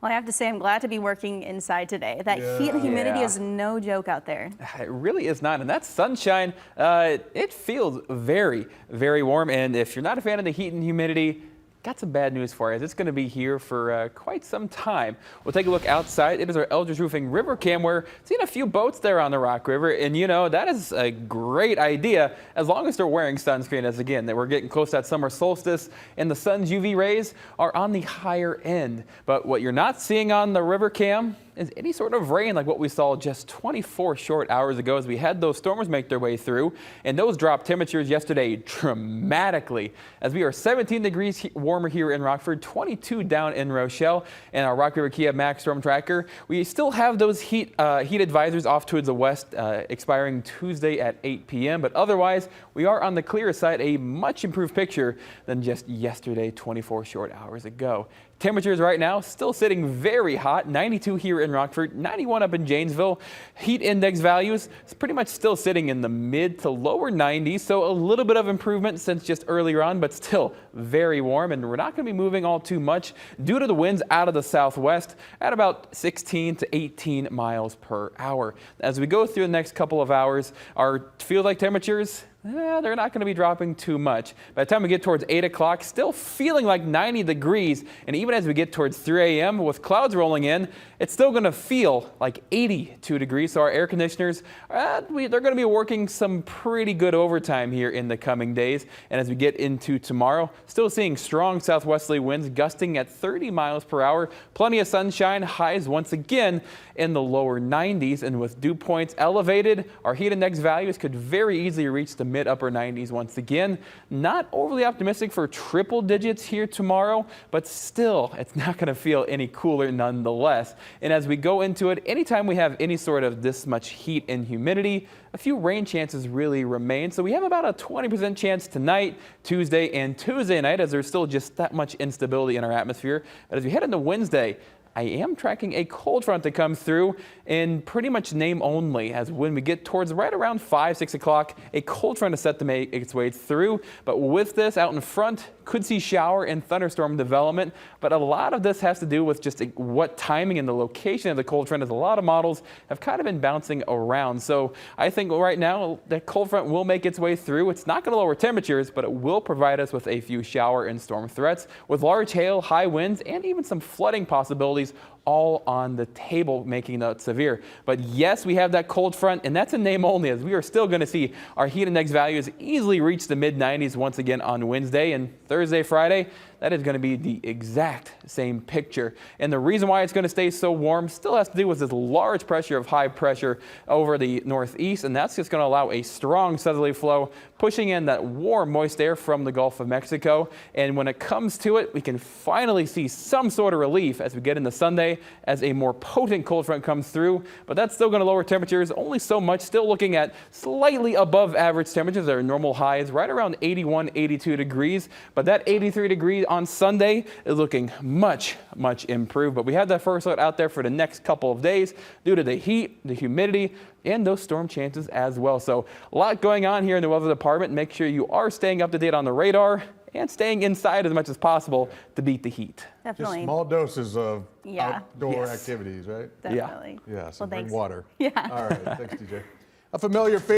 Well, I have to say, I'm glad to be working inside today. That heat and humidity is no joke out there. It really is not. And that sunshine, it feels very, very warm. And if you're not a fan of the heat and humidity, got some bad news for you. It's going to be here for quite some time. We'll take a look outside. It is our Eldridge Roofing River Cam. We're seeing a few boats there on the Rock River. And, you know, that is a great idea as long as they're wearing sunscreen. As again, that we're getting close to that summer solstice and the sun's UV rays are on the higher end. But what you're not seeing on the River Cam is any sort of rain like what we saw just 24 short hours ago as we had those storms make their way through. And those dropped temperatures yesterday dramatically as we are 17 degrees warmer here in Rockford, 22 down in Rochelle. And our Rock River Kia Max Storm Tracker, we still have those heat advisors off towards the west expiring Tuesday at 8 p.m. But otherwise, we are on the clear side, a much improved picture than just yesterday, 24 short hours ago. Temperatures right now still sitting very hot, 92 here in Rockford, 91 up in Janesville. Heat index values is pretty much still sitting in the mid to lower 90s, so a little bit of improvement since just earlier on, but still very warm. And we're not going to be moving all too much due to the winds out of the southwest at about 16 to 18 miles per hour. As we go through the next couple of hours, our feel-like temperatures, they're not going to be dropping too much. By the time we get towards 8 o'clock, still feeling like 90 degrees. And even as we get towards 3 a.m. with clouds rolling in, it's still going to feel like 82 degrees. So our air conditioners, they're going to be working some pretty good overtime here in the coming days. And as we get into tomorrow, still seeing strong southwesterly winds gusting at 30 miles per hour. Plenty of sunshine, highs once again in the lower 90s. And with dew points elevated, our heat index values could very easily reach the mid-upper 90s once again. Not overly optimistic for triple digits here tomorrow, but still, it's not going to feel any cooler nonetheless. And as we go into it, anytime we have any sort of this much heat and humidity, a few rain chances really remain. So we have about a 20% chance tonight, Tuesday, and Tuesday night, as there's still just that much instability in our atmosphere. But as we head into Wednesday, I am tracking a cold front to come through in pretty much name only, as when we get towards right around 5, 6 o'clock, a cold front is set to make its way through. But with this out in front, could see shower and thunderstorm development. But a lot of this has to do with just what timing and the location of the cold front, as a lot of models have kind of been bouncing around. So I think right now the cold front will make its way through. It's not going to lower temperatures, but it will provide us with a few shower and storm threats with large hail, high winds, and even some flooding possibilities all on the table, making that severe. But yes, we have that cold front, and that's a name only, as we are still going to see our heat index values easily reach the mid-90s once again on Wednesday. And Thursday, Friday, that is going to be the exact same picture. And the reason why it's going to stay so warm still has to do with this large pressure of high pressure over the northeast, and that's just going to allow a strong southerly flow pushing in that warm, moist air from the Gulf of Mexico. And when it comes to it, we can finally see some sort of relief as we get into Sunday as a more potent cold front comes through. But that's still going to lower temperatures only so much, still looking at slightly above average temperatures. Our normal highs right around 81, 82 degrees. But that 83 degrees on Sunday is looking much, much improved. But we have that first look out there for the next couple of days due to the heat, the humidity, and those storm chances as well. So a lot going on here in the weather department. Make sure you are staying up to date on the radar and staying inside as much as possible to beat the heat. Definitely. Just small doses of outdoor activities, right? Definitely. Yeah, so Well, bring thanks. water. Yeah. All right, thanks, DJ. A familiar face.